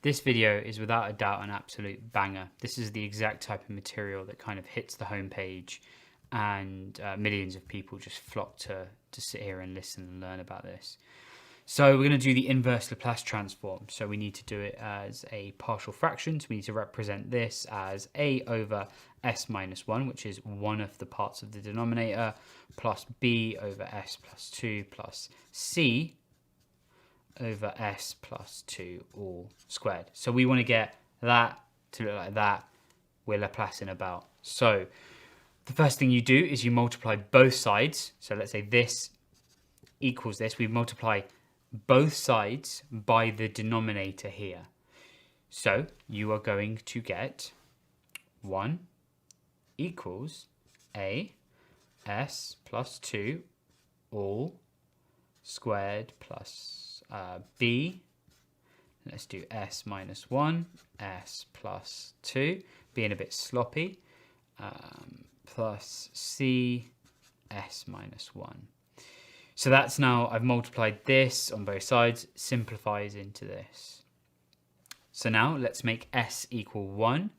This video is without a doubt an absolute banger. This is the exact type of material that kind of hits the homepage, and millions of people just flock to sit here and listen and learn about this. So we're going to do the inverse Laplace transform. So we need to do it as a partial fraction. So we need to represent this as a over s minus 1, which is one of the parts of the denominator, plus b over s plus 2 plus c over s plus 2 all squared. So we want to get that to look like that. We're Laplaceing about. So the first thing you do is you multiply both sides. So let's say this equals this. We multiply both sides by the denominator here. So you are going to get 1 equals a s plus 2 all squared plus b. Let's do s minus 1, s plus 2, being a bit sloppy, plus c s minus 1. So that's now, I've multiplied this on both sides, simplifies into this. So now let's make s equal 1,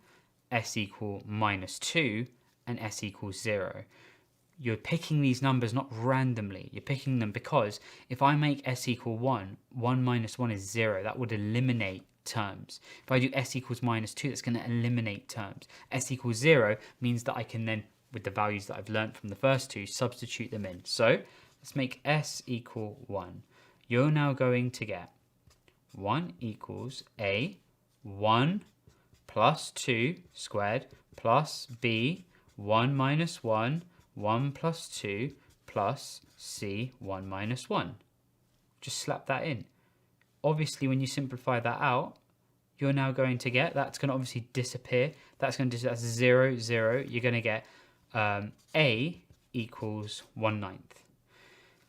s equal minus 2, and s equals 0. You're picking these numbers not randomly. You're picking them because if I make s equal 1, 1 minus 1 is 0. That would eliminate terms. If I do s equals minus 2, that's going to eliminate terms. S equals 0 means that I can then, with the values that I've learned from the first two, substitute them in. So let's make s equal 1. You're now going to get 1 equals a 1 plus 2 squared plus b 1 minus 1, 1 plus 2 plus c 1 minus 1. Just slap that in. Obviously, when you simplify that out, you're now going to get, that's going to obviously disappear. That's 0, 0. You're going to get a equals 1/9.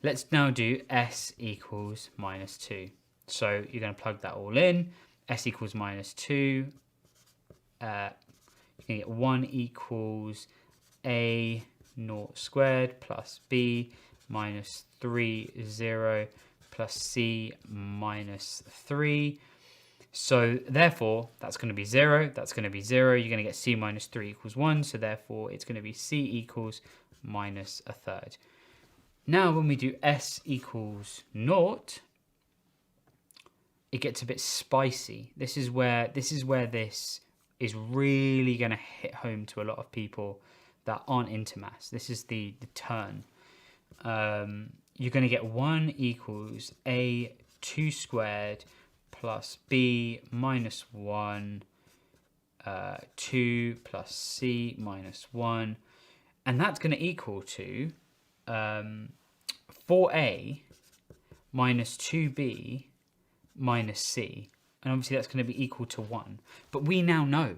Let's now do s equals minus 2. So you're going to plug that all in. S equals minus 2. You're going to get 1 equals a 0 squared plus b minus 3, 0 plus c minus 3. So therefore, that's going to be 0. That's going to be 0. You're going to get c minus 3 equals 1. So therefore, it's going to be c equals minus 1/3. Now, when we do s equals 0, it gets a bit spicy. This is where this is really going to hit home to a lot of people that aren't into maths. This is the turn. You're going to get 1 equals a 2 squared plus b minus 1, 2 plus c minus 1. And that's going to equal to 4a minus 2b minus c. And obviously that's going to be equal to 1. But we now know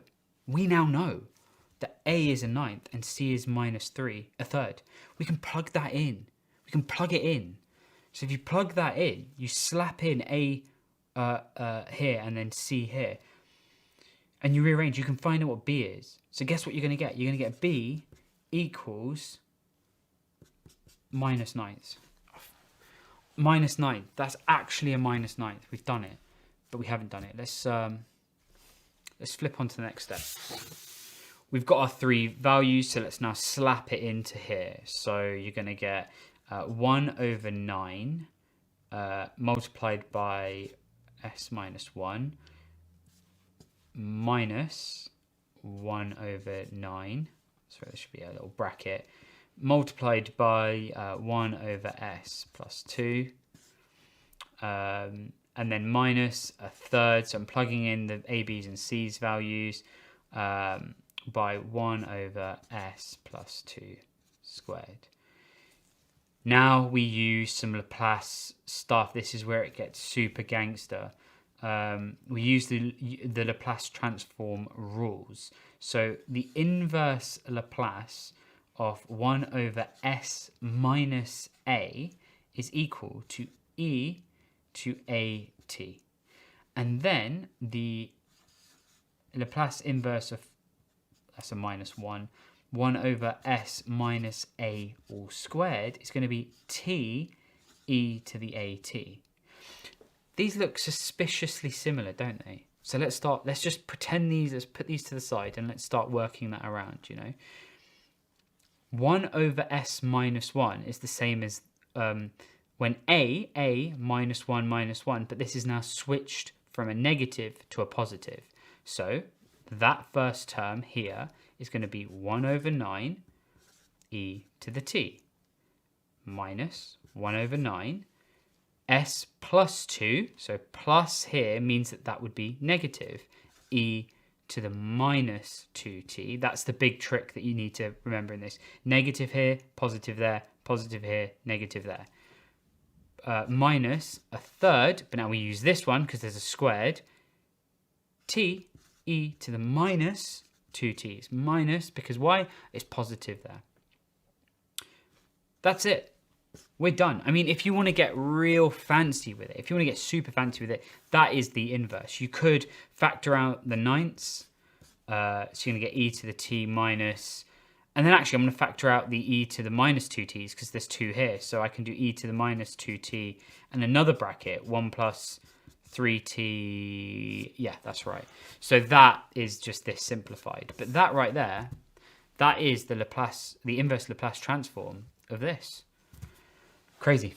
that a is 1/9 and c is minus 3, 1/3. We can plug that in. We can plug it in. So if you plug that in, you slap in a here and then c here. And you rearrange, you can find out what b is. So guess what you're going to get? You're going to get b equals minus 9ths. Minus 9. That's actually a minus 9th. We've done it, but we haven't done it. Let's flip on to the next step. We've got our 3 values, so let's now slap it into here. So you're going to get 1 over 9 multiplied by s minus 1 minus 1 over 9. So there should be a little bracket. Multiplied by 1 over s plus 2. And then minus 1/3. So I'm plugging in the a, b's and c's values by 1 over s plus 2 squared. Now we use some Laplace stuff. This is where it gets super gangster. We use the Laplace transform rules. So the inverse Laplace of 1 over s minus a is equal to e to at. And then the Laplace inverse of, that's a minus 1, 1 over s minus a all squared is going to be t e to the at. These look suspiciously similar, don't they? So let's just pretend these, let's put these to the side and let's start working that around, you know. 1 over s minus 1 is the same as when a minus 1, but this is now switched from a negative to a positive. So that first term here is going to be 1 over 9 e to the t minus 1 over 9 s plus 2, so plus here means that would be negative e to the minus 2t. That's the big trick that you need to remember in this. Negative here, positive there, positive here, negative there. Minus a third, but now we use this one because there's a squared, t e to the minus 2t. It's minus because why? It's positive there. That's it. We're done. I mean, if you want to get real fancy with it, if you want to get super fancy with it, that is the inverse. You could factor out the ninths. So you're going to get e to the t minus... And then actually I'm going to factor out the e to the minus 2t's because there's 2 here. So I can do e to the minus 2t and another bracket, 1 plus 3t. Yeah, that's right. So that is just this simplified. But that right there, that is the inverse Laplace transform of this. Crazy.